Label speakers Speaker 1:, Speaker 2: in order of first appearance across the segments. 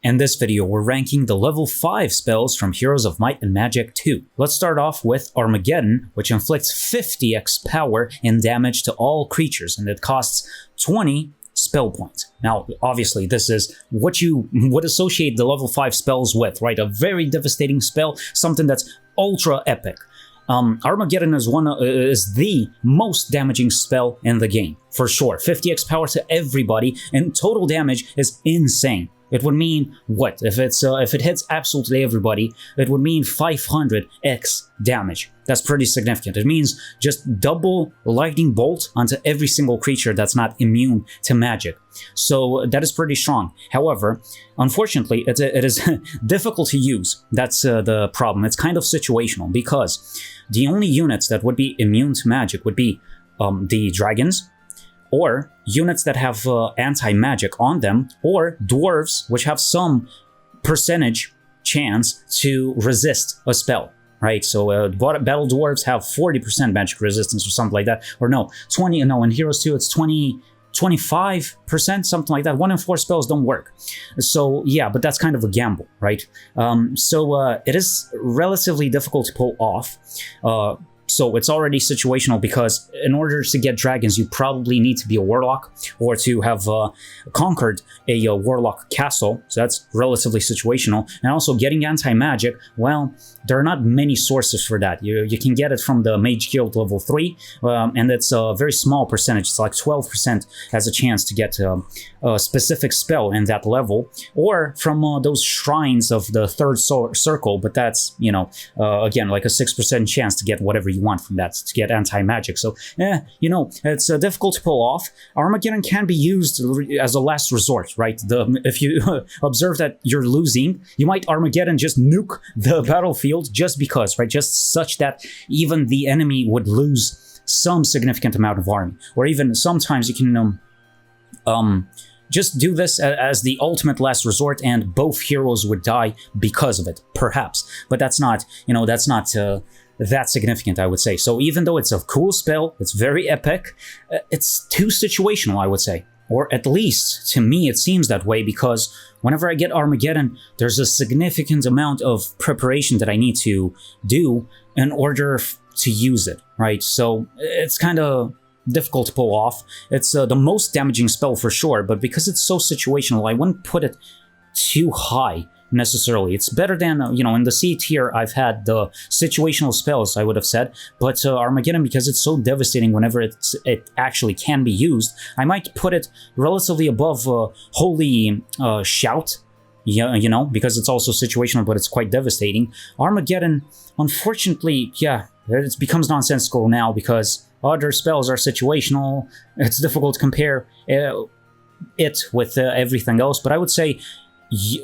Speaker 1: In this video, we're ranking the level 5 spells from Heroes of Might and Magic 2. Let's start off with Armageddon, which inflicts 50x power and damage to all creatures, and it costs 20 spell points. Now, obviously, this is what you would associate the level 5 spells with, right? A very devastating spell, something that's ultra epic. Armageddon is the most damaging spell in the game, for sure. 50x power to everybody, and total damage is insane. It would mean what? If it hits absolutely everybody, it would mean 500x damage. That's pretty significant. It means just double lightning bolt onto every single creature that's not immune to magic. So that is pretty strong. However, unfortunately, it is difficult to use. That's the problem. It's kind of situational because the only units that would be immune to magic would be the dragons, or units that have anti-magic on them, or dwarves, which have some percentage chance to resist a spell, right? So battle dwarves have 40% magic resistance or something like that, or no, in Heroes 2 it's 25%, something like that. 1 in 4 spells don't work. So yeah, but that's kind of a gamble, right? It is relatively difficult to pull off. So it's already situational because in order to get dragons, you probably need to be a warlock or to have conquered a warlock castle. So that's relatively situational. And also getting anti-magic, well, there are not many sources for that. You can get it from the Mage Guild level 3, and it's a very small percentage. It's like 12% has a chance to get a specific spell in that level, or from those shrines of the third circle, but that's, again, like a 6% chance to get whatever you want from that, to get anti-magic. So, it's difficult to pull off. Armageddon can be used as a last resort, right? If you observe that you're losing, you might Armageddon just nuke the battlefield just because, right? Just such that even the enemy would lose some significant amount of army. Or even sometimes you can just do this as the ultimate last resort, and both heroes would die because of it, perhaps. But that's not, that significant, I would say. So even though it's a cool spell, it's very epic, it's too situational, I would say. Or at least, to me, it seems that way, because whenever I get Armageddon, there's a significant amount of preparation that I need to do in order to use it, right? So it's kind of difficult to pull off. It's the most damaging spell for sure, but because it's so situational, I wouldn't put it too high necessarily. It's better than, in the C tier, I've had the situational spells, I would have said, but Armageddon, because it's so devastating whenever it actually can be used, I might put it relatively above Holy Shout, because it's also situational, but it's quite devastating. Armageddon, unfortunately, yeah, it becomes nonsensical now because other spells are situational. It's difficult to compare it with everything else, but I would say,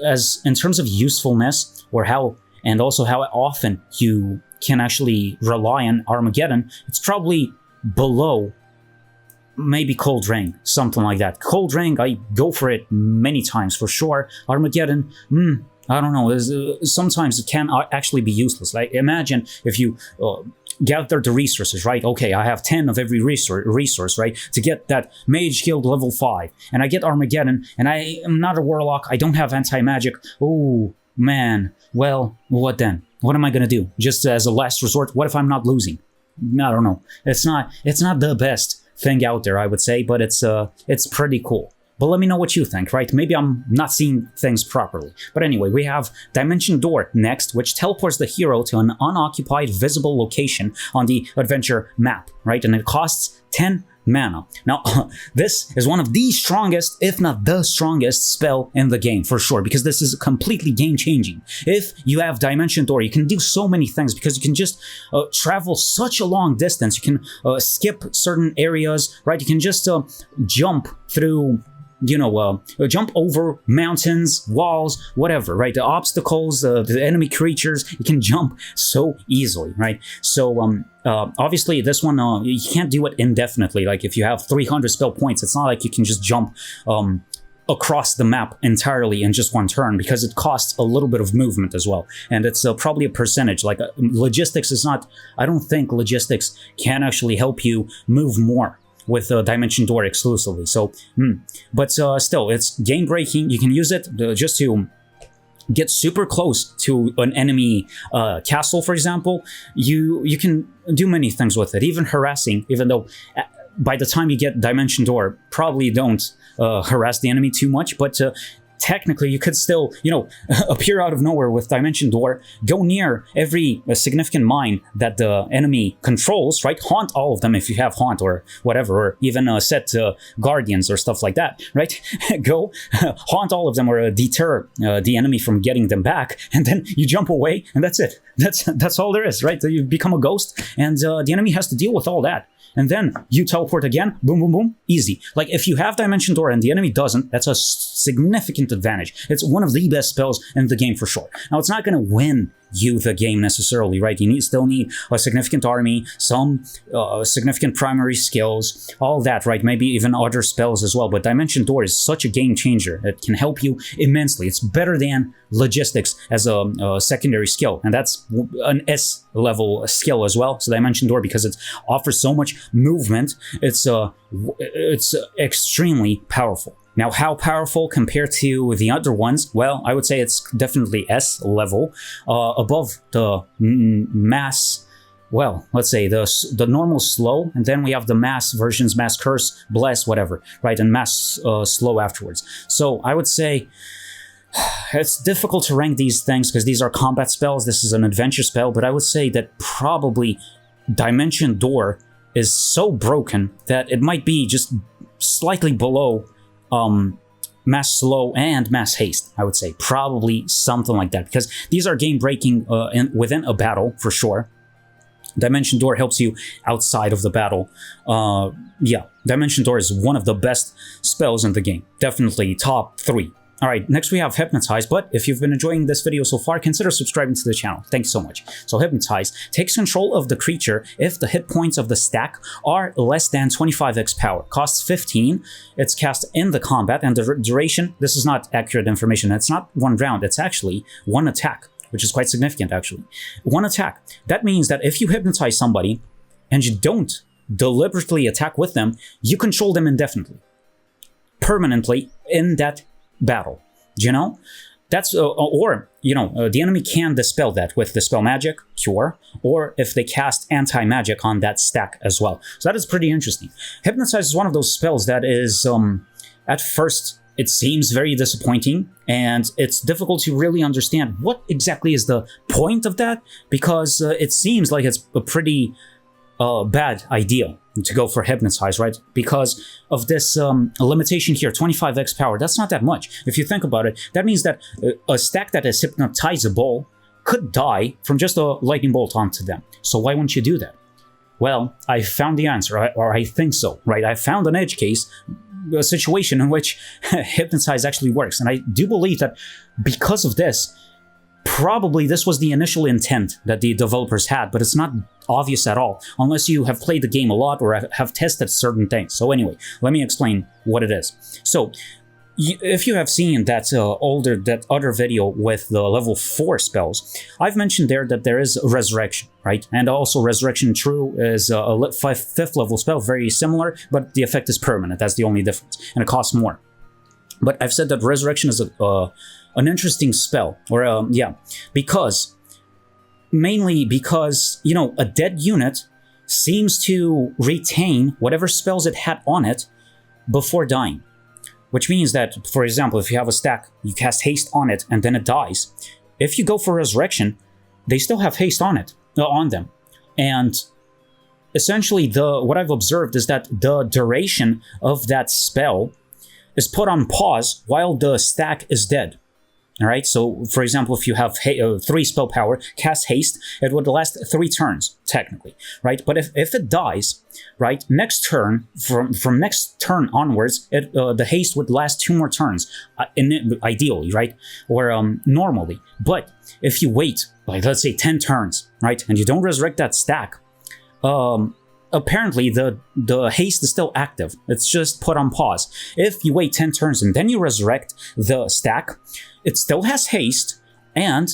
Speaker 1: as in terms of usefulness, or how often you can actually rely on Armageddon, it's probably below maybe Cold Rain, something like that. Cold Rain, I go for it many times for sure. Armageddon, I don't know. Sometimes it can actually be useless. Like, imagine if you gather the resources, right? Okay, I have 10 of every resource, right? To get that Mage Guild level 5. And I get Armageddon, and I am not a warlock. I don't have anti-magic. Oh, man. Well, what then? What am I gonna do? Just as a last resort? What if I'm not losing? I don't know. It's not the best thing out there, I would say, but it's pretty cool. But let me know what you think, right? Maybe I'm not seeing things properly. But anyway, we have Dimension Door next, which teleports the hero to an unoccupied visible location on the adventure map, right? And it costs 10 mana. Now, this is one of the strongest, if not the strongest, spell in the game, for sure, because this is completely game-changing. If you have Dimension Door, you can do so many things, because you can just travel such a long distance. You can skip certain areas, right? You can just jump through, jump over mountains, walls, whatever, right? The obstacles, the enemy creatures, you can jump so easily, right? So, obviously, this one, you can't do it indefinitely. Like, if you have 300 spell points, it's not like you can just jump across the map entirely in just one turn, because it costs a little bit of movement as well. And it's probably a percentage. Like, logistics is not, I don't think logistics can actually help you move more with Dimension Door exclusively. So, but still, it's game breaking. You can use it just to get super close to an enemy castle, for example, you can do many things with it, even harassing, even though by the time you get Dimension Door, probably don't harass the enemy too much, but technically you could still, appear out of nowhere with Dimension Door, go near every significant mine that the enemy controls, right? Haunt all of them if you have Haunt or whatever, or even set Guardians or stuff like that, right? Go haunt all of them or deter the enemy from getting them back, and then you jump away, and that's it. That's all there is, right? You become a ghost, and the enemy has to deal with all that. And then you teleport again, boom, boom, boom, easy. Like, if you have Dimension Door and the enemy doesn't, that's a significant advantage. It's one of the best spells in the game for sure. Now, it's not going to win you the game necessarily, right? You still need a significant army, some significant primary skills, all that, right? Maybe even other spells as well. But Dimension Door is such a game changer. It can help you immensely. It's better than Logistics as a secondary skill, and that's an S level skill as well. So Dimension Door, because it offers so much movement, it's extremely powerful. Now, how powerful compared to the other ones? Well, I would say it's definitely S level, above the mass. Well, let's say the normal slow, and then we have the mass versions, mass curse, bless, whatever, right, and mass slow afterwards. So I would say it's difficult to rank these things because these are combat spells. This is an adventure spell, but I would say that probably Dimension Door is so broken that it might be just slightly below mass slow and mass haste. I would say probably something like that, because these are game breaking within a battle for sure. Dimension Door helps you outside of the battle. Yeah, Dimension Door is one of the best spells in the game. Definitely top 3. Alright, next we have Hypnotize, but if you've been enjoying this video so far, consider subscribing to the channel. Thanks so much. So Hypnotize takes control of the creature if the hit points of the stack are less than 25x power. Costs 15, it's cast in the combat, and the duration, this is not accurate information, it's not 1 round, it's actually 1 attack, which is quite significant actually. 1 attack. That means that if you hypnotize somebody, and you don't deliberately attack with them, you control them indefinitely. Permanently in that battle, that's the enemy can dispel that with Dispel Magic, Cure, or if they cast anti-magic on that stack as well. So that is pretty interesting. Hypnotize is one of those spells that is at first it seems very disappointing, and it's difficult to really understand what exactly is the point of that, because it seems like it's a pretty bad idea to go for Hypnotize, right? Because of this limitation here, 25x power. That's not that much. If you think about it, that means that a stack that is hypnotizable could die from just a lightning bolt onto them. So why wouldn't you do that? Well, I found the answer, or I think so, right? I found an edge case, a situation in which Hypnotize actually works. And I do believe that because of this, probably this was the initial intent that the developers had, but it's not obvious at all, unless you have played the game a lot or have tested certain things. So anyway, let me explain what it is. So, if you have seen that other video with the level 4 spells, I've mentioned there that there is Resurrection, right? And also Resurrection True is a 5th level spell, very similar, but the effect is permanent. That's the only difference, and it costs more. But I've said that Resurrection is an interesting spell, or mainly because, a dead unit seems to retain whatever spells it had on it before dying. Which means that, for example, if you have a stack, you cast haste on it, and then it dies. If you go for Resurrection, they still have haste on them. And essentially, what I've observed is that the duration of that spell is put on pause while the stack is dead. All right, so for example, if you have 3 spell power, cast haste, it would last 3 turns, technically, right? But if it dies, right, next turn, from next turn onwards, the haste would last 2 more turns, ideally, right? Or normally. But if you wait, like let's say 10 turns, right, and you don't resurrect that stack, apparently the haste is still active. It's just put on pause. If you wait 10 turns and then you resurrect the stack, it still has haste, and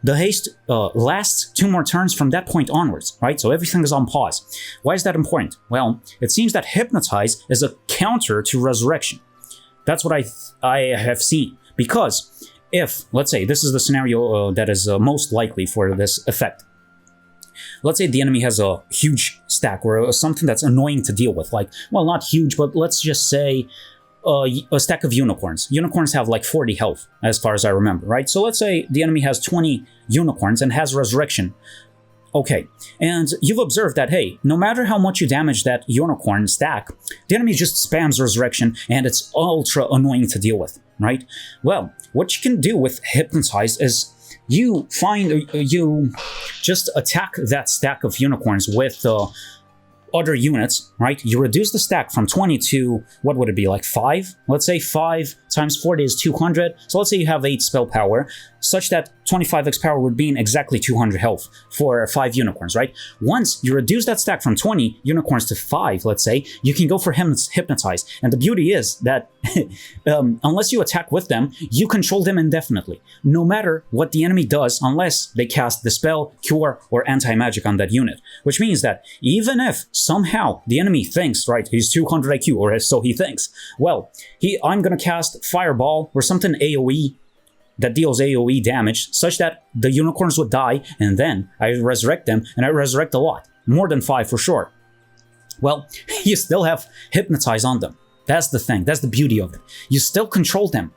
Speaker 1: the haste lasts 2 more turns from that point onwards, right? So everything is on pause. Why is that important? Well, it seems that Hypnotize is a counter to Resurrection. That's what I have seen, because if, let's say, this is the scenario that is most likely for this effect. Let's say the enemy has a huge stack or something that's annoying to deal with, like, well, not huge, but let's just say a stack of unicorns. Unicorns have like 40 health, as far as I remember, right? So let's say the enemy has 20 unicorns and has resurrection. Okay, and you've observed that, hey, no matter how much you damage that unicorn stack, the enemy just spams resurrection and it's ultra annoying to deal with, right? Well, what you can do with Hypnotize is you just attack that stack of unicorns with other units, right? You reduce the stack from 20 to, what would it be, like 5? Let's say 5 times 40 is 200. So let's say you have 8 spell power, such that 25x power would be in exactly 200 health for 5 unicorns, right? Once you reduce that stack from 20 unicorns to 5, let's say, you can go for Hypnotize. And the beauty is that unless you attack with them, you control them indefinitely, no matter what the enemy does, unless they cast Dispel, Cure, or Anti-Magic on that unit. Which means that even if somehow the enemy thinks, right, he's 200 IQ, or so he thinks, well, I'm gonna cast Fireball or something AoE that deals AoE damage, such that the unicorns would die, and then I resurrect them, and I resurrect a lot. More than 5 for sure. Well, you still have Hypnotize on them. That's the thing. That's the beauty of it. You still control them.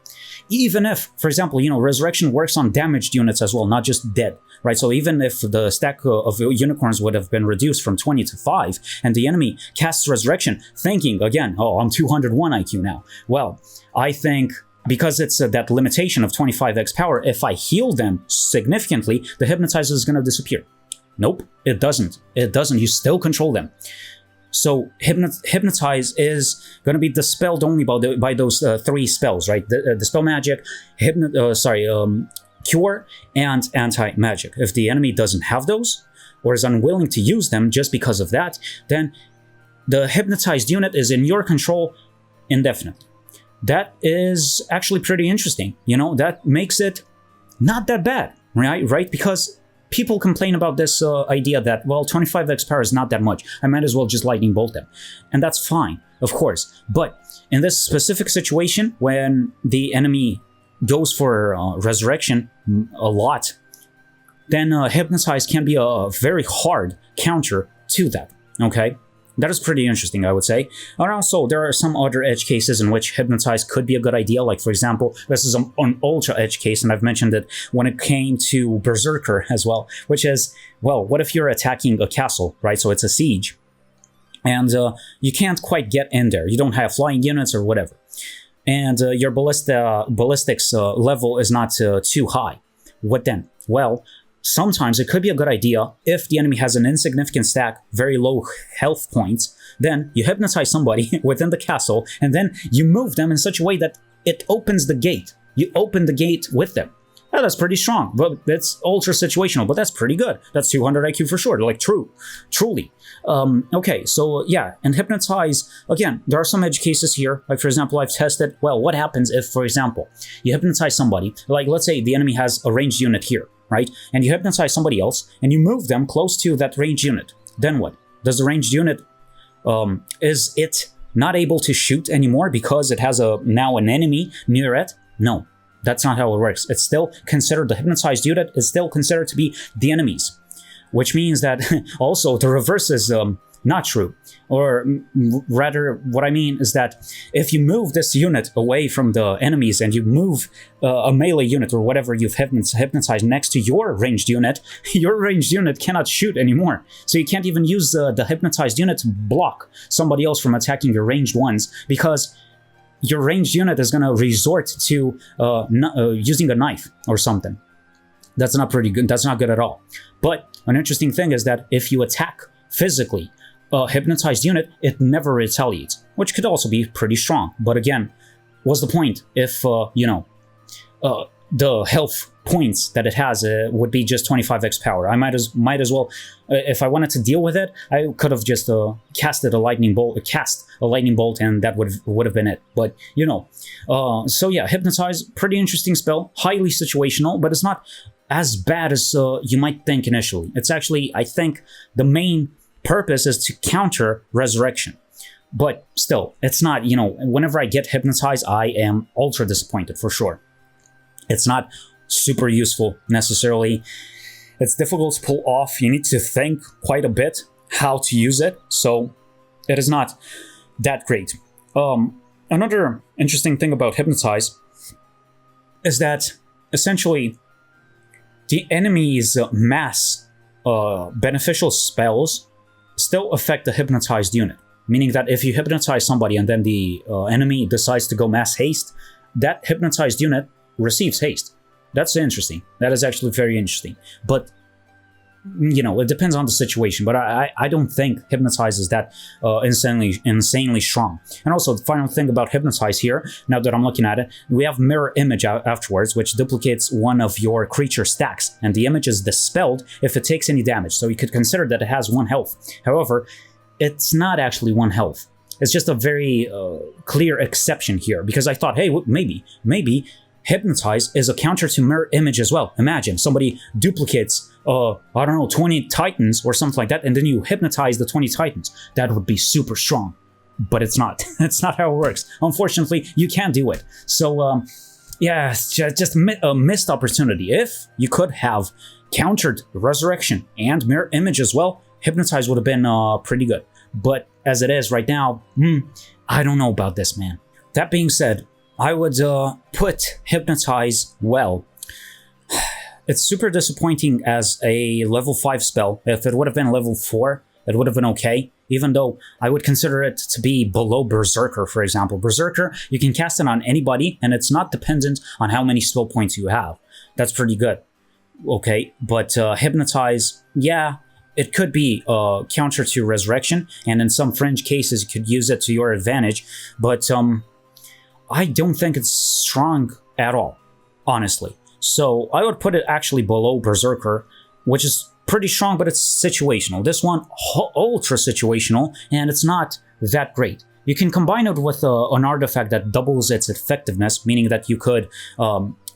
Speaker 1: Even if, for example, resurrection works on damaged units as well, not just dead, right? So even if the stack of unicorns would have been reduced from 20 to 5, and the enemy casts resurrection, thinking, again, oh, I'm 201 IQ now. Well, I think, because it's that limitation of 25x power, if I heal them significantly, the Hypnotizer is going to disappear. Nope, it doesn't. It doesn't. You still control them. So Hypnotize is going to be dispelled only by those 3 spells, right? Dispel Magic, Cure, and Anti-Magic. If the enemy doesn't have those, or is unwilling to use them just because of that, then the Hypnotized unit is in your control indefinitely. That is actually pretty interesting. That makes it not that bad, right? Because people complain about this idea that, well, 25x power is not that much. I might as well just lightning bolt them. And that's fine, of course. But in this specific situation, when the enemy goes for resurrection a lot, then Hypnotize can be a very hard counter to that, okay? That is pretty interesting, I would say. And also, there are some other edge cases in which Hypnotize could be a good idea. Like, for example, this is an ultra edge case, and I've mentioned it when it came to Berserker as well, which is, well, what if you're attacking a castle, right? So it's a siege, and you can't quite get in there. You don't have flying units or whatever. And your ballistics level is not too high. What then? Well, sometimes it could be a good idea if the enemy has an insignificant stack, very low health points, then you Hypnotize somebody within the castle, and then you move them in such a way that it opens the gate. You open the gate with them. Now, that's pretty strong, but it's ultra situational, but that's pretty good. That's 200 IQ for sure, like truly. Okay, so yeah, and Hypnotize, again, there are some edge cases here. Like, for example, I've tested, well, what happens if, for example, you Hypnotize somebody, like, let's say the enemy has a ranged unit here, right? And you Hypnotize somebody else, and you move them close to that ranged unit. Then what? Does the ranged unit, is it not able to shoot anymore because it has now an enemy near it? No, that's not how it works. It's still considered, the Hypnotized unit is still considered to be the enemies, which means that also the reverse is not true. Or rather, what I mean is that if you move this unit away from the enemies and you move a melee unit or whatever you've hypnotized next to your ranged unit cannot shoot anymore. So you can't even use the hypnotized unit to block somebody else from attacking your ranged ones, because your ranged unit is going to resort to using a knife or something. That's not pretty good. That's not good at all. But an interesting thing is that if you attack physically a hypnotized unit, it never retaliates, which could also be pretty strong. But again, what's the point if, the health points that it has would be just 25x power? I might as well, if I wanted to deal with it, I could have just cast a lightning bolt, and that would have been it. But so yeah, Hypnotize, pretty interesting spell, highly situational, but it's not as bad as you might think initially. It's actually, I think, the main purpose is to counter resurrection. But still, it's not, whenever I get Hypnotized, I am ultra disappointed for sure. It's not super useful necessarily. It's difficult to pull off. You need to think quite a bit how to use it, so it is not that great. Another interesting thing about Hypnotize is that essentially the enemy's mass beneficial spells still affect the hypnotized unit. Meaning that if you hypnotize somebody and then the enemy decides to go mass haste, that hypnotized unit receives haste. That's interesting. That is actually very interesting. But, you know, it depends on the situation. But I don't think Hypnotize is that insanely strong. And also, the final thing about Hypnotize here, now that I'm looking at it, we have Mirror Image afterwards, which duplicates one of your creature stacks. And the image is dispelled if it takes any damage. So you could consider that it has 1 health. However, it's not actually 1 health. It's just a very clear exception here. Because I thought, hey, maybe Hypnotize is a counter to Mirror Image as well. Imagine somebody duplicates, I don't know, 20 Titans or something like that, and then you hypnotize the 20 Titans. That would be super strong. But it's not. It's not how it works. Unfortunately, you can't do it. So, yeah, it's just a missed opportunity. If you could have countered Resurrection and Mirror Image as well, Hypnotize would have been pretty good. But as it is right now, I don't know about this, man. That being said, I would put Hypnotize well. It's super disappointing as a level 5 spell. If it would have been level 4, it would have been okay. Even though I would consider it to be below Berserker, for example. Berserker, you can cast it on anybody, and it's not dependent on how many spell points you have. That's pretty good. Okay, but Hypnotize, yeah, it could be counter to Resurrection, and in some fringe cases, you could use it to your advantage. But I don't think it's strong at all, honestly. So I would put it actually below Berserker, which is pretty strong, but it's situational. This one, ultra situational, and it's not that great. You can combine it with an artifact that doubles its effectiveness, meaning that you could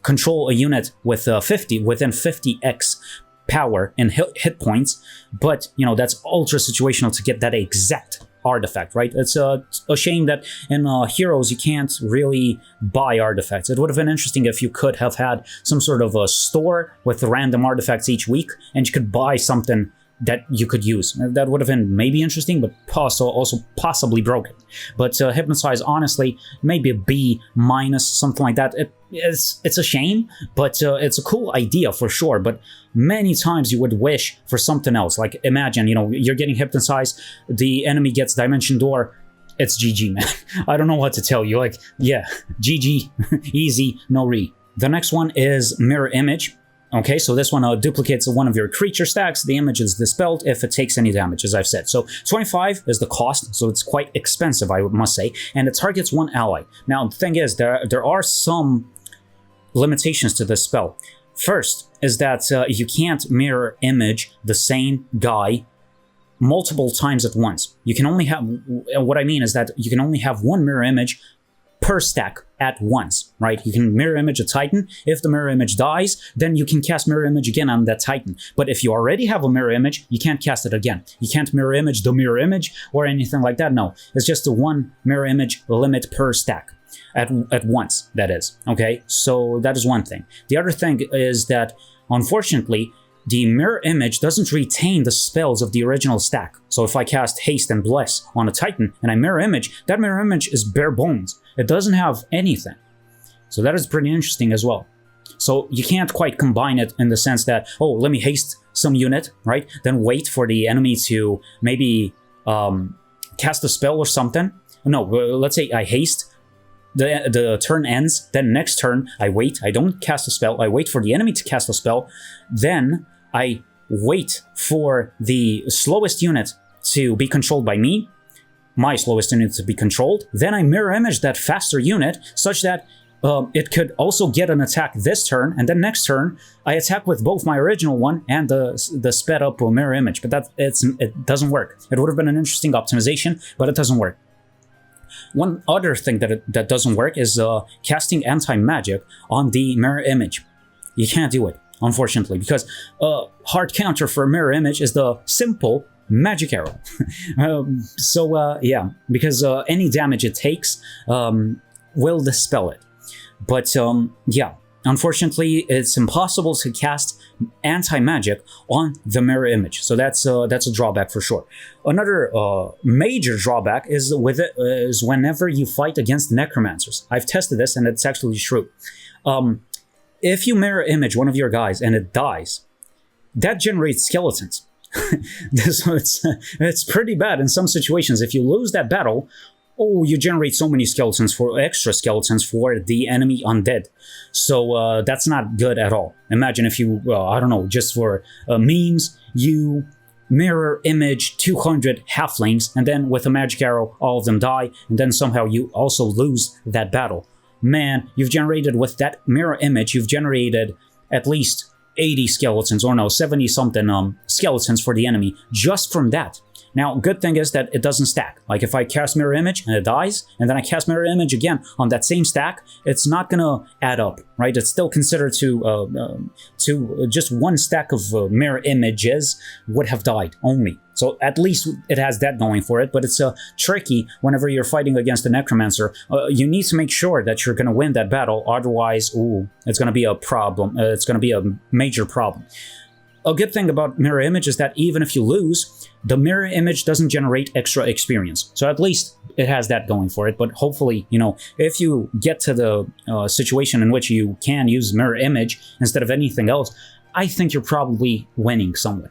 Speaker 1: control a unit with within 50x power and hit points, but, you know, that's ultra situational to get that exact artifact, right? It's a shame that in Heroes you can't really buy artifacts. It would have been interesting if you could have had some sort of a store with random artifacts each week, and you could buy something that you could use. That would have been maybe interesting, but also possibly broken. But Hypnotize, honestly, maybe a B minus, something like that. It's a shame, but it's a cool idea for sure. But many times you would wish for something else. Like imagine, you know, you're getting hypnotized, the enemy gets Dimension Door. It's GG, man. I don't know what to tell you. Like, yeah, GG, easy, no re. The next one is Mirror Image. Okay, so this one duplicates one of your creature stacks. The image is dispelled if it takes any damage, as I've said. So 25 is the cost, so it's quite expensive, I must say, and it targets 1 ally. Now, the thing is, there are some limitations to this spell. First is that you can't mirror image the same guy multiple times at once. You can only have, what I mean is that you can only have 1 mirror image per stack at once, right? You can mirror image a Titan. If the mirror image dies, then you can cast mirror image again on that Titan. But if you already have a mirror image, you can't cast it again. You can't mirror image the mirror image or anything like that. No, it's just a 1 mirror image limit per stack at once, that is. Okay, so that is one thing. The other thing is that, unfortunately, the mirror image doesn't retain the spells of the original stack. So if I cast Haste and Bless on a Titan and I mirror image, that mirror image is bare bones. It doesn't have anything. So that is pretty interesting as well. So you can't quite combine it in the sense that, oh, let me haste some unit, right? Then wait for the enemy to maybe cast a spell or something. No, let's say I haste, the turn ends, then next turn I wait, I don't cast a spell, I wait for the enemy to cast a spell, then I wait for the slowest unit to be controlled by me, my slowest unit to be controlled, then I mirror image that faster unit such that it could also get an attack this turn, and then next turn I attack with both my original one and the sped up mirror image. But it doesn't work. It would have been an interesting optimization, but it doesn't work. One other thing that doesn't work is casting anti-magic on the mirror image. You can't do it, unfortunately, because hard counter for mirror image is the simple magic arrow. Yeah, because any damage it takes will dispel it. But yeah, unfortunately, it's impossible to cast anti-magic on the mirror image. So that's a drawback for sure. Another major drawback is whenever you fight against necromancers. I've tested this and it's actually true. If you mirror image one of your guys and it dies, that generates skeletons. So it's pretty bad in some situations. If you lose that battle, oh, you generate so many extra skeletons for the enemy undead. So that's not good at all. Imagine if you, I don't know, just for memes, you mirror image 200 halflings, and then with a magic arrow, all of them die, and then somehow you also lose that battle. Man, you've generated, with that mirror image, you've generated at least 80 skeletons, or no, 70 something skeletons for the enemy just from that. Now, good thing is that it doesn't stack. Like if I cast mirror image and it dies, and then I cast mirror image again on that same stack, it's not gonna add up, right? It's still considered to just one stack of mirror images would have died only. So at least it has that going for it, but it's tricky whenever you're fighting against a necromancer. You need to make sure that you're gonna win that battle, otherwise, ooh, it's gonna be a problem. It's gonna be a major problem. A good thing about mirror image is that even if you lose, the mirror image doesn't generate extra experience. So at least it has that going for it. But hopefully, you know, if you get to the situation in which you can use mirror image instead of anything else, I think you're probably winning somewhat.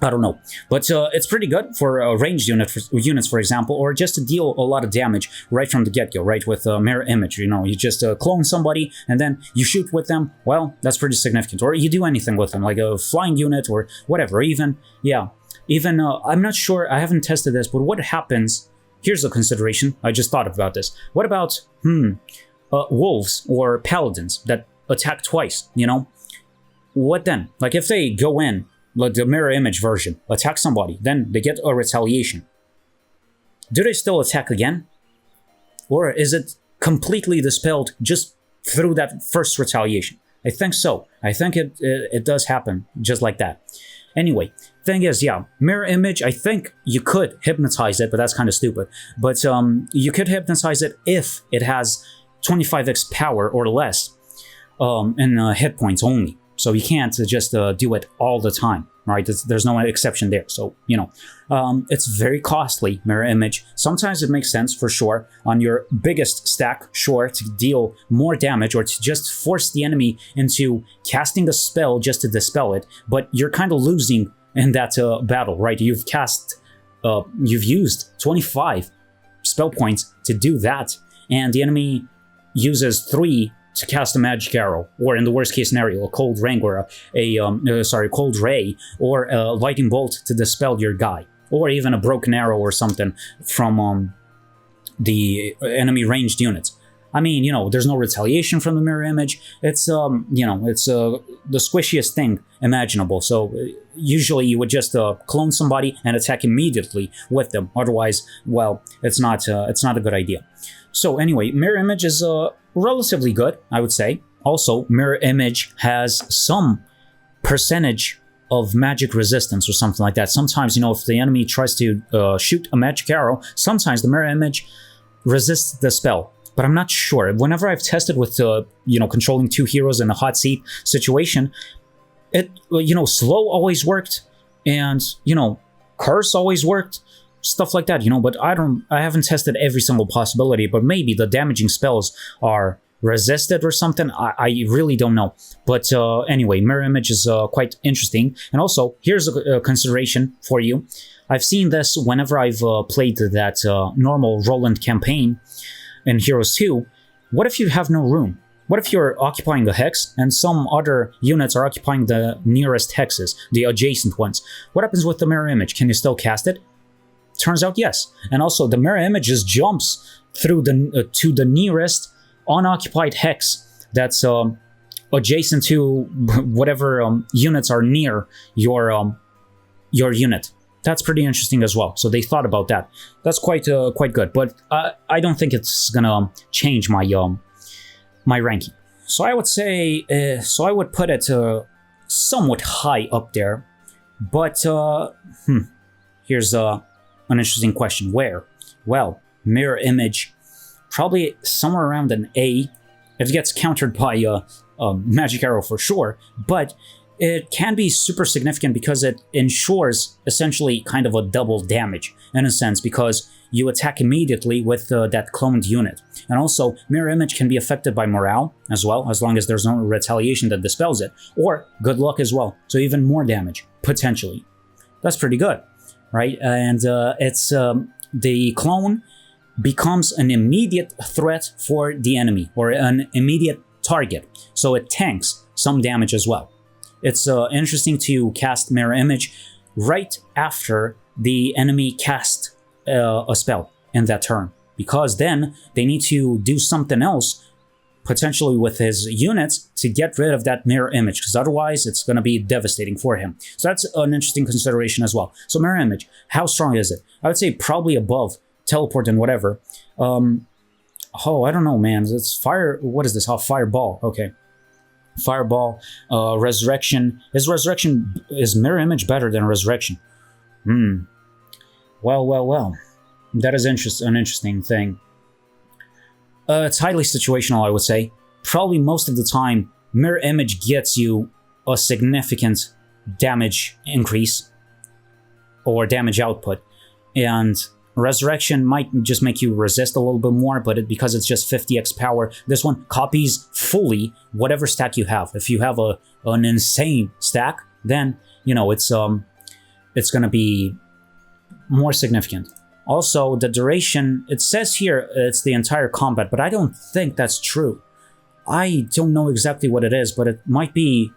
Speaker 1: I don't know, but it's pretty good for ranged units, for example, or just to deal a lot of damage right from the get-go, right, with mirror image. You know, you just clone somebody and then you shoot with them. Well, that's pretty significant. Or you do anything with them, like a flying unit or whatever. Even I'm not sure, I haven't tested this, but what happens? Here's a consideration. I just thought about this. What about wolves or paladins that attack twice? You know, what then? Like if they go in, like the mirror image version, attack somebody, then they get a retaliation. Do they still attack again? Or is it completely dispelled just through that first retaliation? I think so. I think it does happen just like that. Anyway, thing is, yeah, mirror image, I think you could hypnotize it, but that's kind of stupid. But you could hypnotize it if it has 25x power or less in hit points only. So you can't just do it all the time, right? There's no exception there. So, you know, it's very costly, mirror image. Sometimes it makes sense, for sure, on your biggest stack, sure, to deal more damage or to just force the enemy into casting a spell just to dispel it. But you're kind of losing in that battle, right? You've used 25 spell points to do that, and the enemy uses 3 to cast a magic arrow, or in the worst case scenario, a cold ring or cold ray, or a lightning bolt to dispel your guy, or even a broken arrow or something from the enemy ranged units. I mean, you know, there's no retaliation from the mirror image. It's you know, it's the squishiest thing imaginable. So usually you would just clone somebody and attack immediately with them. Otherwise, well, it's not a good idea. So anyway, mirror image is relatively good, I would say. Also, mirror image has some percentage of magic resistance or something like that. Sometimes, you know, if the enemy tries to shoot a magic arrow, sometimes the mirror image resists the spell. But I'm not sure. Whenever I've tested with, you know, controlling 2 heroes in a hot seat situation, it, you know, slow always worked, and, you know, curse always worked. Stuff like that, you know, but I haven't tested every single possibility, but maybe the damaging spells are resisted or something. I really don't know. But anyway, mirror image is quite interesting. And also, here's a consideration for you. I've seen this whenever I've played that normal Roland campaign in Heroes 2. What if you have no room? What if you're occupying a hex and some other units are occupying the nearest hexes, the adjacent ones? What happens with the mirror image? Can you still cast it? Turns out yes. And also the mirror image just jumps through to the nearest unoccupied hex that's adjacent to whatever units are near your unit. That's pretty interesting as well. So they thought about that. That's quite good. But I don't think it's gonna change my my ranking. So I would say I would put it somewhat high up there. But here's an interesting question. Where? Well, mirror image, probably somewhere around an A. It gets countered by magic arrow for sure, but it can be super significant because it ensures essentially kind of a double damage in a sense, because you attack immediately with that cloned unit. And also, Mirror Image can be affected by morale as well, as long as there's no retaliation that dispels it, or good luck as well, so even more damage, potentially. That's pretty good, right? And it's the clone becomes an immediate threat for the enemy, or an immediate target, so it tanks some damage as well. It's interesting to cast Mirror Image right after the enemy casts a spell in that turn, because then they need to do something else, potentially with his units, to get rid of that Mirror Image, because otherwise it's going to be devastating for him. So that's an interesting consideration as well. So Mirror Image, how strong is it? I would say probably above Teleport and whatever. Oh, I don't know, man. It's fire. What is this? Oh, Fireball. Okay. Fireball, Resurrection. Is Mirror Image better than Resurrection? Well. That is an interesting thing. It's highly situational, I would say. Probably most of the time, Mirror Image gets you a significant damage increase or damage output, and Resurrection might just make you resist a little bit more, but because it's just 50x power, this one copies fully whatever stack you have. If you have an insane stack, then, you know, it's gonna be more significant. Also, the duration, it says here it's the entire combat, but I don't think that's true. I don't know exactly what it is, but it might be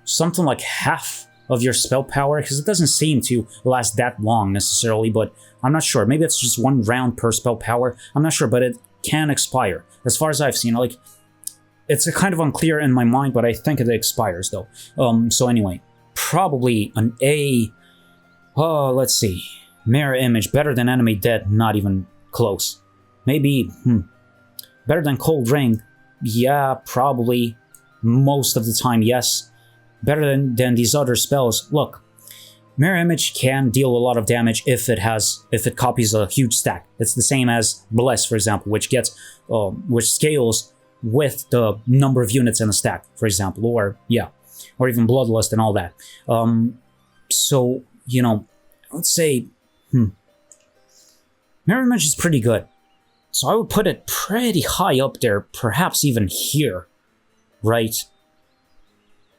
Speaker 1: something like half of your spell power, because it doesn't seem to last that long necessarily, but I'm not sure. Maybe it's just 1 round per spell power. I'm not sure, but it can expire. As far as I've seen, like, it's kind of unclear in my mind, but I think it expires though. So anyway, probably an A. Oh, let's see. Mirror Image, better than Enemy Dead, not even close. Maybe, better than Cold Ring, yeah, probably. Most of the time, yes. Better than these other spells. Look, Mirror Image can deal a lot of damage if it copies a huge stack. It's the same as Bless, for example, which scales with the number of units in a stack, for example, or even Bloodlust and all that. So, you know, let's say, Mirror Image is pretty good. So I would put it pretty high up there, perhaps even here, right?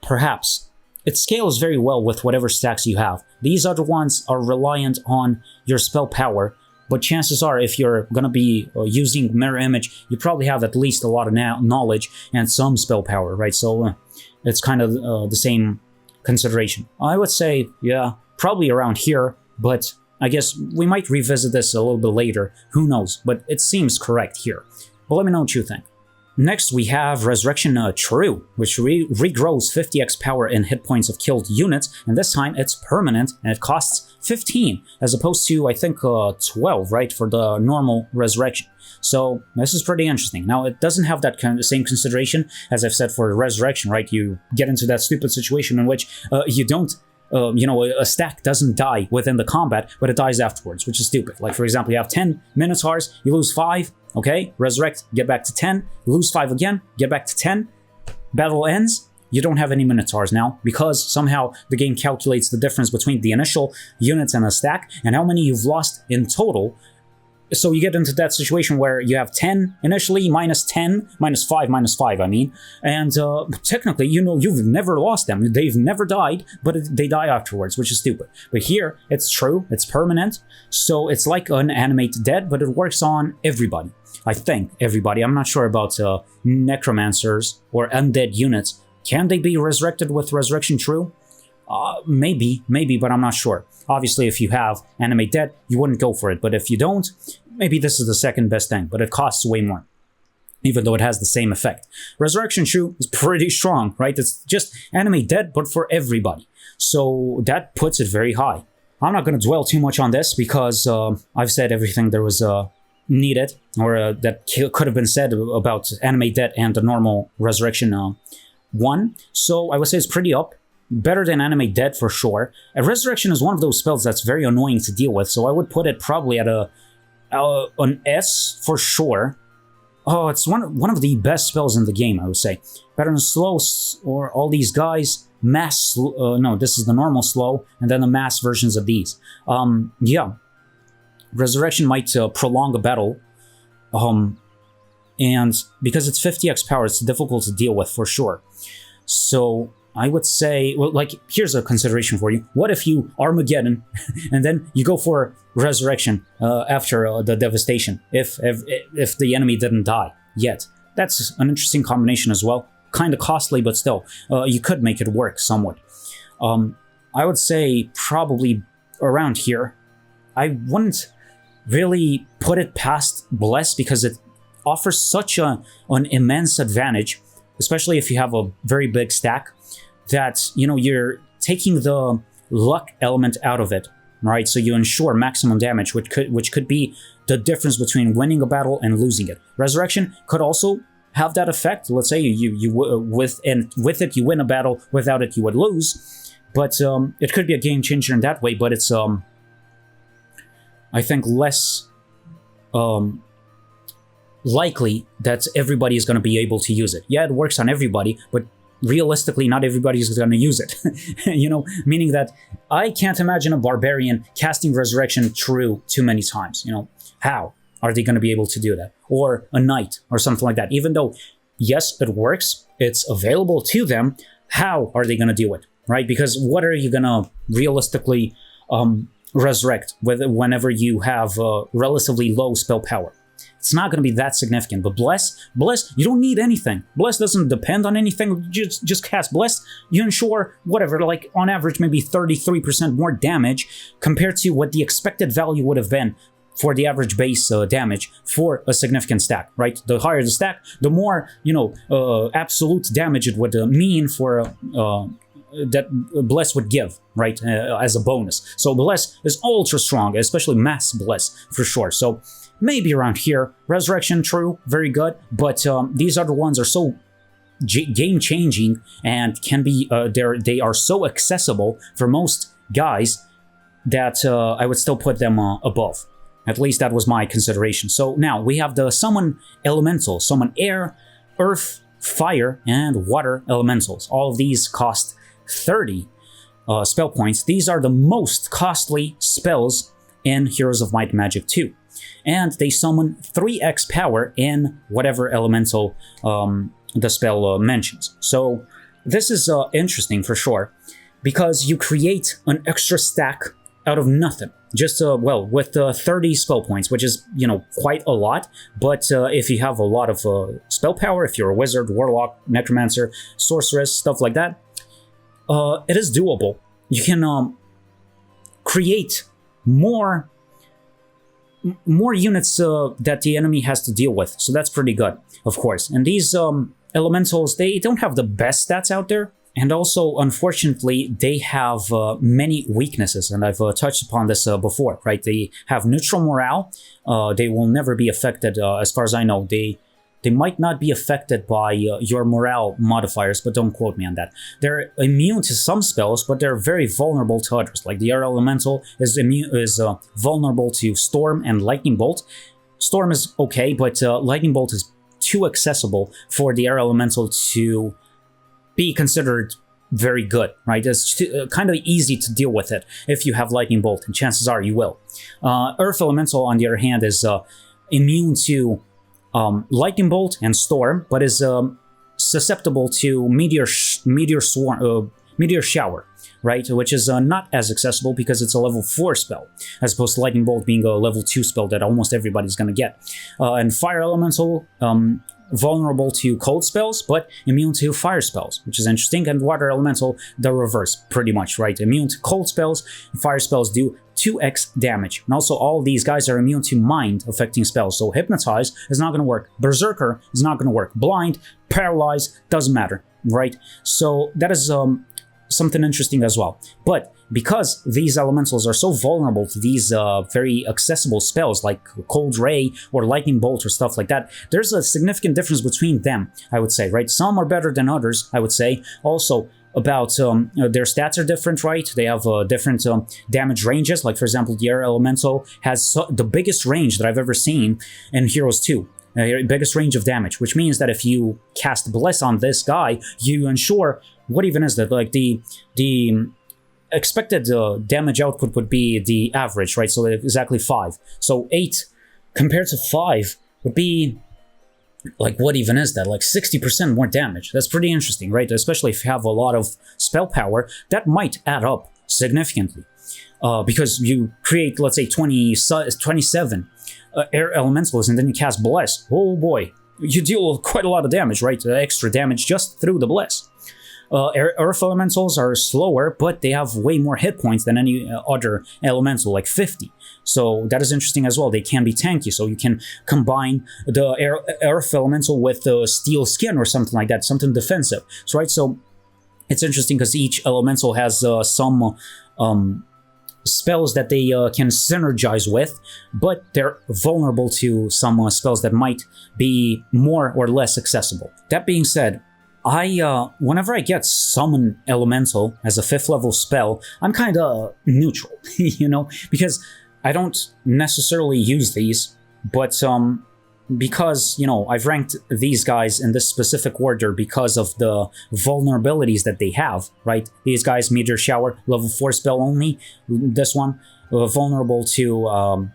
Speaker 1: Perhaps. It scales very well with whatever stacks you have. These other ones are reliant on your spell power, but chances are if you're going to be using Mirror Image, you probably have at least a lot of knowledge and some spell power, right? So it's kind of the same consideration. I would say, yeah, probably around here, but I guess we might revisit this a little bit later. Who knows? But it seems correct here. But let me know what you think. Next, we have Resurrection True, which regrows 50x power in hit points of killed units, and this time it's permanent, and it costs 15, as opposed to, I think, 12, right, for the normal Resurrection. So this is pretty interesting. Now, it doesn't have that kind of same consideration, as I've said for Resurrection, right? You get into that stupid situation in which you don't, a stack doesn't die within the combat, but it dies afterwards, which is stupid. Like, for example, you have 10 Minotaurs, you lose 5, okay, resurrect, get back to 10, lose 5 again, get back to 10, battle ends, you don't have any Minotaurs now, because somehow the game calculates the difference between the initial units and a stack, and how many you've lost in total. So you get into that situation where you have 10 initially, minus 10, minus 5, I mean, and technically, you've never lost them. They've never died, but they die afterwards, which is stupid. But here, it's true, it's permanent, so it's like an animated dead, but it works on everybody. I think everybody. I'm not sure about necromancers or undead units. Can they be resurrected with Resurrection True? Maybe, but I'm not sure. Obviously, if you have Animate Dead, you wouldn't go for it, but if you don't, maybe this is the second best thing, but it costs way more, even though it has the same effect. Resurrection True is pretty strong, right? It's just Animate Dead, but for everybody. So that puts it very high. I'm not going to dwell too much on this, because I've said everything there was needed, or that could have been said about Animate Dead and the normal Resurrection 1. So I would say it's pretty up. Better than Animate Dead for sure. Resurrection is one of those spells that's very annoying to deal with, so I would put it probably at an S for sure. Oh, it's one of the best spells in the game, I would say. Better than slow, or all these guys, mass, no, this is the normal slow, and then the mass versions of these. Yeah. Resurrection might prolong a battle, and because it's 50x power, it's difficult to deal with for sure. So I would say, well, like, here's a consideration for you. What if you Armageddon, and then you go for Resurrection after the devastation, if the enemy didn't die yet? That's an interesting combination as well. Kind of costly, but still, you could make it work somewhat. I would say probably around here. I wouldn't really put it past Bless because it offers such an immense advantage, especially if you have a very big stack, that, you know, you're taking the luck element out of it, right? So you ensure maximum damage, which could be the difference between winning a battle and losing it. Resurrection could also have that effect. Let's say with it you win a battle, without it you would lose. But it could be a game changer in that way. But it's I think less likely that everybody is going to be able to use it. Yeah, it works on everybody, but realistically, not everybody is going to use it. You know, meaning that I can't imagine a barbarian casting Resurrection True too many times. You know, how are they going to be able to do that? Or a knight or something like that. Even though, yes, it works, it's available to them, how are they going to do it, right? Because what are you going to realistically resurrect whenever you have relatively low spell power? It's not going to be that significant. But Bless, you don't need anything. Bless doesn't depend on anything. Just cast Bless. You ensure, whatever, like on average, maybe 33% more damage compared to what the expected value would have been for the average base damage for a significant stack, right? The higher the stack, the more, you know, absolute damage it would mean for that Bless would give, right, as a bonus. So Bless is ultra strong, especially mass Bless for sure. So maybe around here. Resurrection, true, very good, but these other ones are so game-changing and can be, they are so accessible for most guys that I would still put them above. At least that was my consideration. So now we have the Summon Elemental, Summon Air, Earth, Fire, and Water Elementals. All of these cost 30 spell points. These are the most costly spells in Heroes of Might and Magic 2. And they summon 3x power in whatever elemental the spell mentions. So this is interesting for sure, because you create an extra stack out of nothing. Just, well, with 30 spell points, which is, you know, quite a lot. But if you have a lot of spell power, if you're a wizard, warlock, necromancer, sorceress, stuff like that, it is doable. You can create more units that the enemy has to deal with. So that's pretty good, of course. And these elementals, they don't have the best stats out there. And also, unfortunately, they have many weaknesses, and I've touched upon this before, right? They have neutral morale. They will never be affected, as far as I know. They might not be affected by your morale modifiers, but don't quote me on that. They're immune to some spells, but they're very vulnerable to others. Like the Air Elemental is vulnerable to Storm and Lightning Bolt. Storm is okay, but Lightning Bolt is too accessible for the Air Elemental to be considered very good, right? It's kind of easy to deal with it if you have Lightning Bolt, and chances are you will. Earth Elemental, on the other hand, is immune to Lightning Bolt and Storm, but is susceptible to Meteor Shower, right? Which is not as accessible because it's a level 4 spell, as opposed to Lightning Bolt being a level 2 spell that almost everybody's gonna get. And Fire Elemental, vulnerable to cold spells, but immune to fire spells, which is interesting. And Water Elemental, the reverse, pretty much, right? Immune to cold spells, and fire spells do 2x damage. And also, all these guys are immune to mind-affecting spells, so Hypnotize is not going to work. Berserker is not going to work. Blind, Paralyze, doesn't matter, right? So that is something interesting as well. But because these elementals are so vulnerable to these very accessible spells like Cold Ray or Lightning Bolt or stuff like that, there's a significant difference between them, I would say, right? Some are better than others, I would say. Also, about their stats are different, right? They have different damage ranges. Like, for example, the Air Elemental has the biggest range that I've ever seen in Heroes 2. biggest range of damage, which means that if you cast Bless on this guy, you ensure, what even is that? Like the expected damage output would be the average, right? So exactly 5. So 8 compared to 5 would be, like, what even is that? Like 60% more damage. That's pretty interesting, right? Especially if you have a lot of spell power, that might add up significantly. Because you create, let's say, 27 air elementals, and then you cast Bless. Oh boy, you deal quite a lot of damage, right? Extra damage just through the Bless. Earth elementals are slower, but they have way more hit points than any other elemental, like 50. So that is interesting as well. They can be tanky, so you can combine the Earth elemental with the steel skin or something like that, something defensive. So, right, so it's interesting because each elemental has some spells that they can synergize with, but they're vulnerable to some spells that might be more or less accessible. That being said, whenever I get Summon Elemental as a 5th level spell, I'm kind of neutral, you know, because I don't necessarily use these, but because, you know, I've ranked these guys in this specific order because of the vulnerabilities that they have, right? These guys, Meteor Shower, level 4 spell only. This one, vulnerable to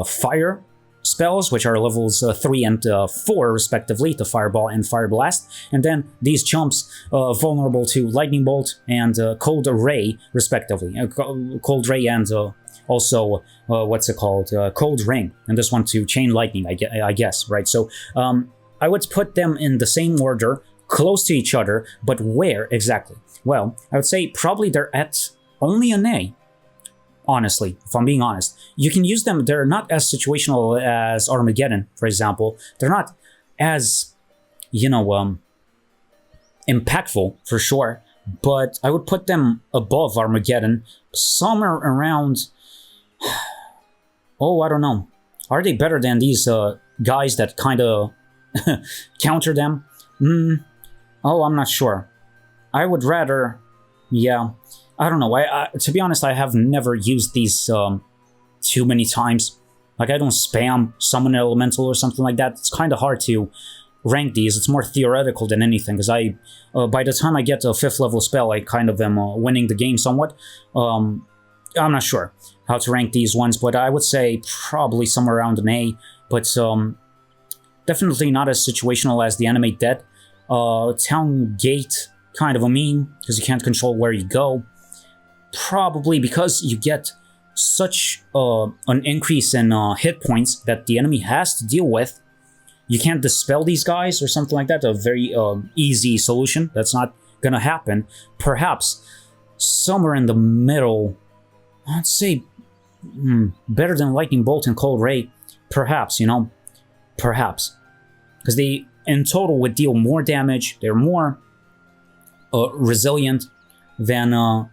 Speaker 1: fire spells, which are levels 3 and 4 respectively, to Fireball and Fire Blast, and then these chumps vulnerable to Lightning Bolt and Cold Ray respectively. Cold Ray and also what's it called, Cold Ring, and this one to Chain Lightning, I guess, right? So I would put them in the same order, close to each other, but where exactly? Well, I would say probably they're at only an A. Honestly, if I'm being honest, you can use them. They're not as situational as Armageddon, for example. They're not as, you know, impactful for sure, but I would put them above Armageddon, somewhere around, oh, I don't know. Are they better than these guys that kind of counter them? Oh, I'm not sure. I would rather, yeah, I don't know. To be honest, I have never used these too many times. Like, I don't spam Summon Elemental or something like that. It's kind of hard to rank these. It's more theoretical than anything, because by the time I get to a 5th level spell, I kind of am winning the game somewhat. I'm not sure how to rank these ones, but I would say probably somewhere around an A, but definitely not as situational as the Animate Dead. Town Gate, kind of a meme, because you can't control where you go. Probably because you get such an increase in hit points that the enemy has to deal with. You can't dispel these guys or something like that. A very easy solution. That's not gonna happen. Perhaps somewhere in the middle, I'd say better than Lightning Bolt and Cold Ray. Perhaps, you know, perhaps. Because they, in total, would deal more damage. They're more resilient than...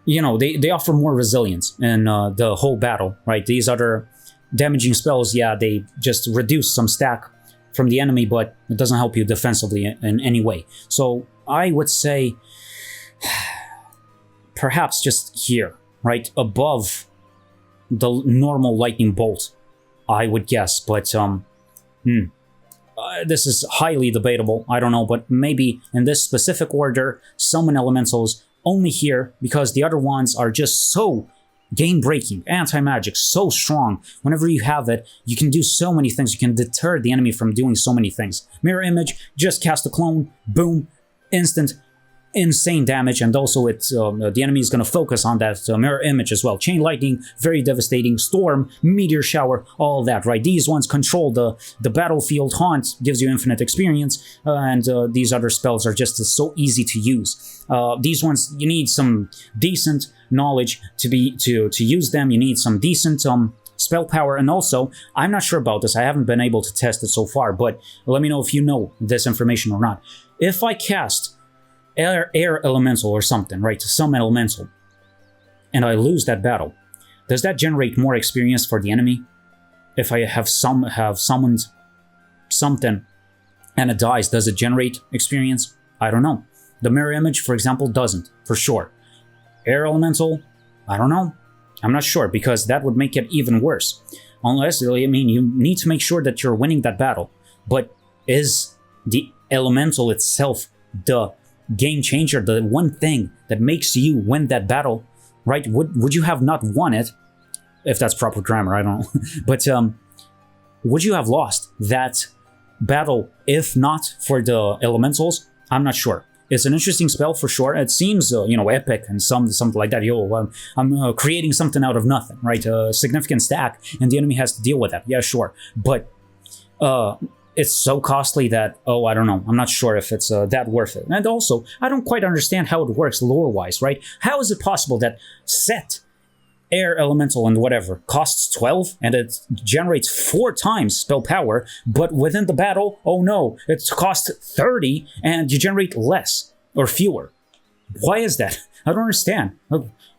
Speaker 1: you know, they offer more resilience in the whole battle, right? These other damaging spells, yeah, they just reduce some stack from the enemy, but it doesn't help you defensively in any way. So I would say perhaps just here, right? Above the normal Lightning Bolt, I would guess, but this is highly debatable. I don't know, but maybe in this specific order, Summon Elementals only here, because the other ones are just so game-breaking, anti-magic, so strong. Whenever you have it, you can do so many things. You can deter the enemy from doing so many things. Mirror Image, just cast a clone, boom, instant, insane damage, and also it's the enemy is going to focus on that Mirror Image as well. Chain Lightning, very devastating. Storm, Meteor Shower, all that, right? These ones control the battlefield. Haunt gives you infinite experience, and these other spells are just so easy to use. These ones, you need some decent knowledge to use them. You need some decent spell power, and also, I'm not sure about this. I haven't been able to test it so far, but let me know if you know this information or not. If I cast air elemental or something, right, some elemental, and I lose that battle, does that generate more experience for the enemy? If I have summoned something and it dies, does it generate experience? I don't know. The Mirror Image, for example, doesn't, for sure. Air elemental, I don't know. I'm not sure, because that would make it even worse. Unless, I mean, you need to make sure that you're winning that battle. but is the elemental itself the game changer, the one thing that makes you win that battle, right? Would you have not won it, if that's proper grammar, I don't know, but would you have lost that battle if not for the elementals? I'm not sure. It's an interesting spell for sure. It seems, epic and something like that. I'm creating something out of nothing, right? A significant stack, and the enemy has to deal with that. Yeah, sure. But it's so costly that, I don't know. I'm not sure if it's that worth it. And also, I don't quite understand how it works lore-wise, right? How is it possible that set air elemental and whatever costs 12 and it generates 4 times spell power, but within the battle, oh no, it costs 30 and you generate less or fewer? Why is that? I don't understand.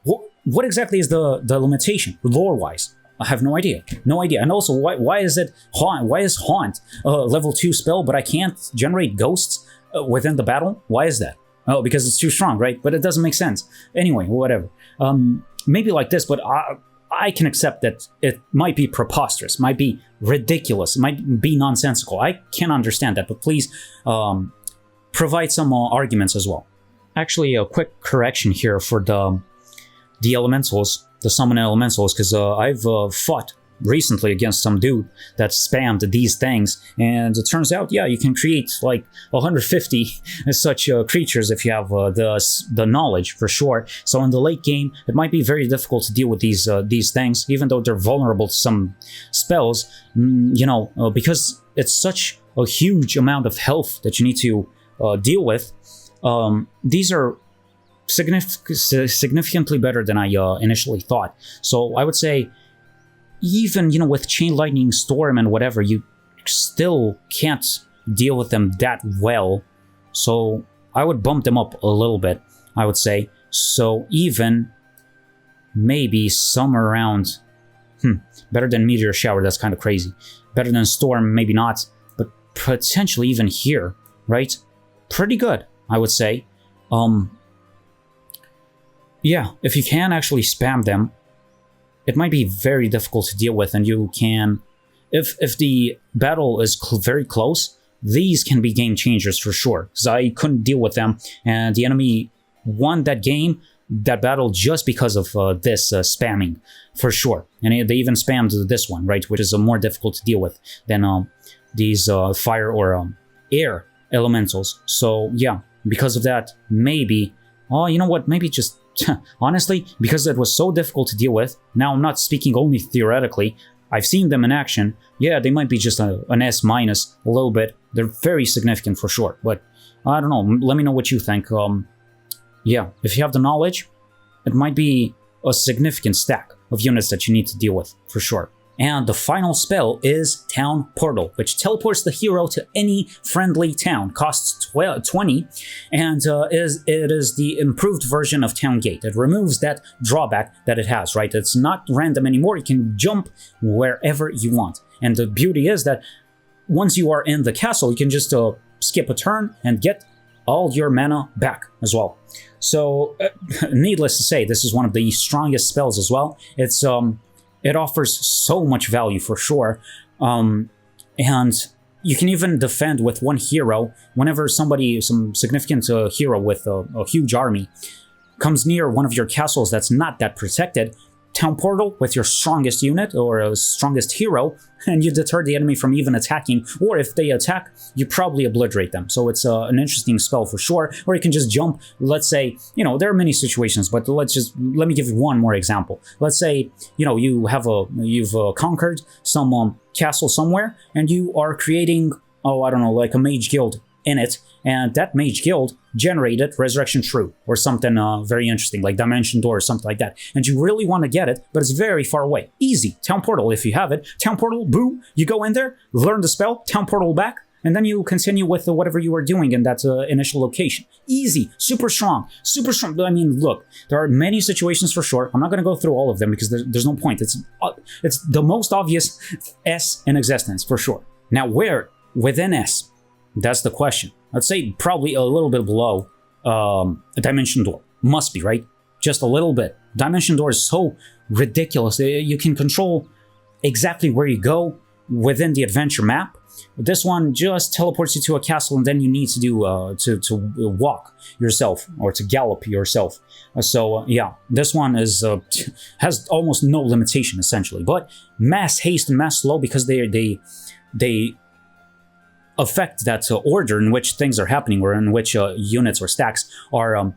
Speaker 1: What exactly is the limitation lore-wise? I have no idea. No idea. And also, why is it Haunt? Why is Haunt level 2 spell, but I can't generate ghosts within the battle? Why is that? Oh, because it's too strong, right? But it doesn't make sense. Anyway, whatever. Maybe like this, but I can accept that it might be preposterous, might be ridiculous, might be nonsensical. I can understand that, but please provide some arguments as well. Actually, a quick correction here for the elementals, the summon elementals, because I've fought recently against some dude that spammed these things, and it turns out, yeah, you can create like 150 such creatures if you have the knowledge, for sure. So in the late game, it might be very difficult to deal with these things, even though they're vulnerable to some spells, because it's such a huge amount of health that you need to deal with. These are significantly better than I initially thought. So I would say, even, with Chain Lightning Storm and whatever, you still can't deal with them that well. So I would bump them up a little bit, I would say. So even maybe somewhere around, better than Meteor Shower, that's kind of crazy. Better than Storm, maybe not, but potentially even here, right? Pretty good, I would say. Yeah, if you can actually spam them, it might be very difficult to deal with, and you can, if the battle is very close, these can be game changers for sure, because I couldn't deal with them, and the enemy won that battle just because of this spamming, for sure. And they even spammed this one, right, which is more difficult to deal with than these fire or air elementals. So yeah, because of that, maybe, you know what, maybe just honestly, because it was so difficult to deal with, now I'm not speaking only theoretically, I've seen them in action, yeah, they might be just an S- a little bit, they're very significant for sure, but I don't know, let me know what you think. Yeah, if you have the knowledge, it might be a significant stack of units that you need to deal with, for sure. And the final spell is Town Portal, which teleports the hero to any friendly town, costs 20, and it is the improved version of Town Gate. It removes that drawback that it has, right? It's not random anymore, you can jump wherever you want. And the beauty is that once you are in the castle, you can just skip a turn and get all your mana back as well. So, needless to say, this is one of the strongest spells as well. It offers so much value for sure, and you can even defend with one hero whenever some significant hero with a huge army comes near one of your castles that's not that protected. Town Portal with your strongest unit or strongest hero, and you deter the enemy from even attacking, or if they attack, you probably obliterate them. So it's an interesting spell for sure. Or you can just jump, let's say, there are many situations, but let me give you one more example. Let's say, you've conquered some castle somewhere, and you are creating, I don't know, like a mage guild in it, and that mage guild generated Resurrection True or something very interesting, like Dimension Door or something like that, and you really want to get it, but it's very far away. Easy. Town Portal, if you have it. Town Portal, boom, you go in there, learn the spell, Town Portal back, and then you continue with whatever you were doing in that initial location. Easy. Super strong. Super strong. I mean, look, there are many situations for sure. I'm not going to go through all of them because there's no point. It's the most obvious S in existence, for sure. Now, where within S? That's the question. I'd say probably a little bit below a Dimension Door. Must be, right? Just a little bit. Dimension Door is so ridiculous. You can control exactly where you go within the adventure map, this one just teleports you to a castle, and then you need to do to walk yourself or to gallop yourself. Yeah, this one is has almost no limitation essentially. But mass haste and mass slow, because they affect that order in which things are happening, or in which units or stacks are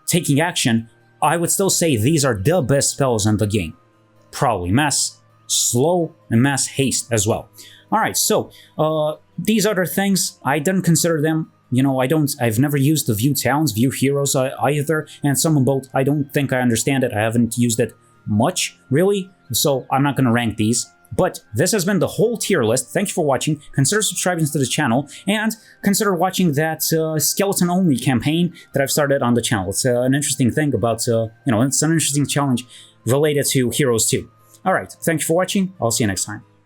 Speaker 1: taking action. I would still say these are the best spells in the game. Probably mass slow and mass haste as well. Alright, so these other things, I didn't consider them. You know, I've never used the view towns, view heroes either, and summon bolt, I don't think I understand it. I haven't used it much, really, so I'm not going to rank these. But this has been the whole tier list. Thank you for watching. Consider subscribing to the channel, and consider watching that skeleton-only campaign that I've started on the channel. It's an interesting thing about, you know, it's an interesting challenge related to Heroes 2. Alright, thank you for watching. I'll see you next time.